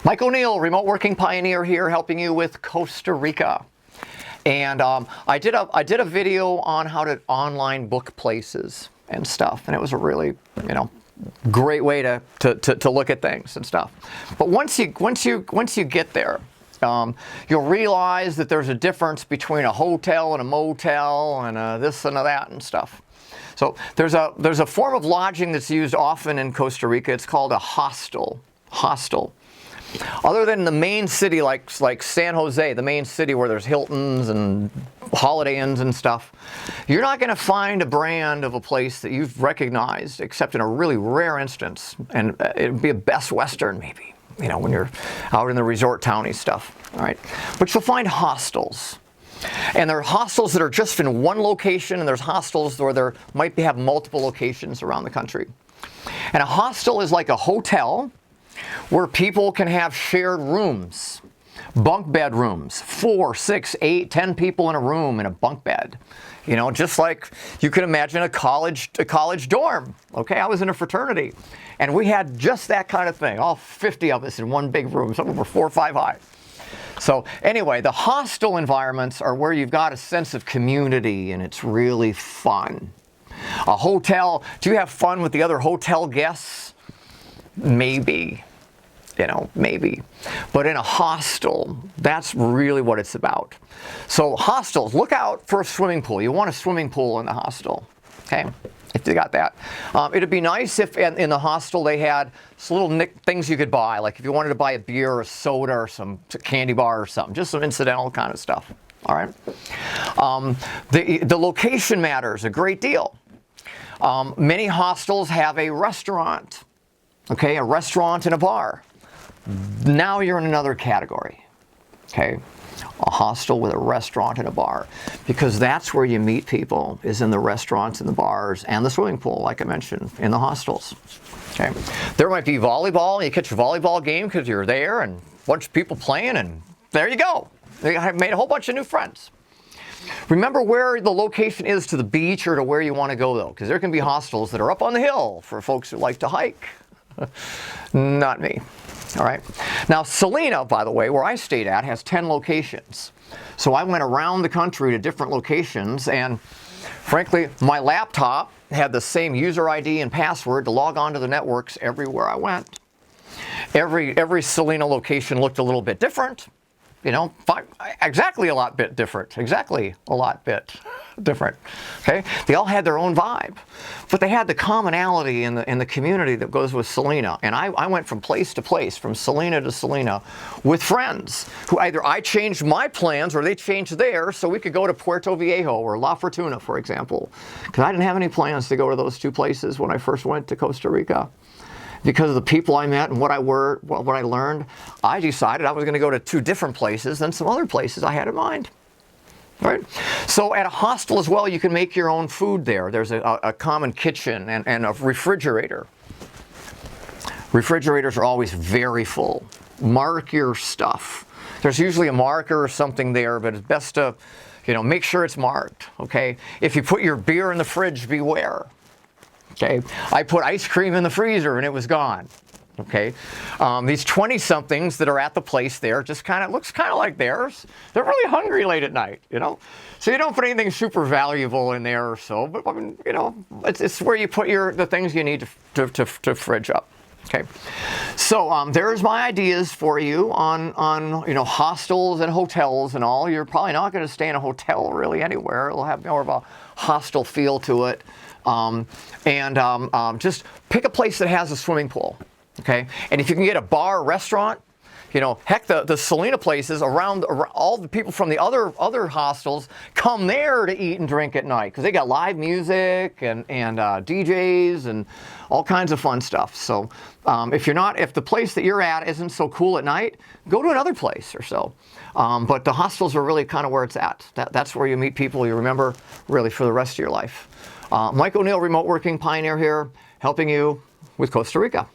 Mike O'Neill, remote working pioneer here, helping you with Costa Rica. And I did a video on how to online book places and stuff, and it was a really, great way to look at things and stuff. But once you get there, you'll realize that there's a difference between a hotel and a motel and a this and a that and stuff. So there's a form of lodging that's used often in Costa Rica. It's called a hostel. Other than the main city, like San Jose, the main city where there's Hiltons and Holiday Inns and stuff, you're not going to find a brand of a place that you've recognized, except in a really rare instance, and it'd be a Best Western maybe, when you're out in the resort towny stuff. All right, but you'll find hostels. And there are hostels that are just in one location, and there's hostels where there might have multiple locations around the country. And a hostel is like a hotel where people can have shared rooms, bunk bed rooms, 4, 6, 8, 10 people in a room in a bunk bed. Just like you can imagine a college dorm. Okay, I was in a fraternity, and we had just that kind of thing, all 50 of us in one big room. Some of them were 4 or 5 high. So anyway, the hostel environments are where you've got a sense of community, and it's really fun. A hotel, do you have fun with the other hotel guests? Maybe. Maybe. But in a hostel, that's really what it's about. So hostels, look out for a swimming pool. You want a swimming pool in the hostel, okay? If you got that. It'd be nice if in the hostel they had some little things you could buy, like if you wanted to buy a beer or a soda or some candy bar or something, just some incidental kind of stuff, all right? The location matters a great deal. Many hostels have a restaurant, okay, a restaurant and a bar. Now you're in another category, okay? A hostel with a restaurant and a bar, because that's where you meet people, is in the restaurants and the bars and the swimming pool, like I mentioned, in the hostels, okay? There might be volleyball, you catch a volleyball game because you're there and a bunch of people playing, and there you go. You made a whole bunch of new friends. Remember where the location is to the beach or to where you want to go, though, because there can be hostels that are up on the hill for folks who like to hike. Not me. All right. Now, Selena, by the way, where I stayed at, has 10 locations. So I went around the country to different locations, and frankly, my laptop had the same user ID and password to log on to the networks everywhere I went. Every Selena location looked a little bit different. Exactly a lot bit different. Okay, they all had their own vibe, but they had the commonality in the community that goes with Selena. And I went from place to place, from Selena to Selena, with friends who either I changed my plans or they changed theirs, so we could go to Puerto Viejo or La Fortuna, for example, because I didn't have any plans to go to those two places when I first went to Costa Rica. Because of the people I met and what I learned, I decided I was going to go to 2 different places than some other places I had in mind. All right? So at a hostel as well, you can make your own food there. There's a common kitchen and a refrigerator. Refrigerators are always very full. Mark your stuff. There's usually a marker or something there, but it's best to, make sure it's marked. Okay? If you put your beer in the fridge, beware. Okay, I put ice cream in the freezer and it was gone. Okay, these 20-somethings that are at the place there just looks kind of like theirs. They're really hungry late at night, So you don't put anything super valuable in there or so, but I mean, it's where you put the things you need to fridge up. Okay, so there's my ideas for you on hostels and hotels and all. You're probably not going to stay in a hotel really anywhere. It'll have more of a hostel feel to it. Just pick a place that has a swimming pool, okay? And if you can get a bar or restaurant, heck, the Selena places around all the people from the other hostels come there to eat and drink at night because they got live music and DJs and all kinds of fun stuff. So if the place that you're at isn't so cool at night, go to another place or so. But the hostels are really kind of where it's at. That's where you meet people you remember really for the rest of your life. Mike O'Neill, remote working pioneer here, helping you with Costa Rica.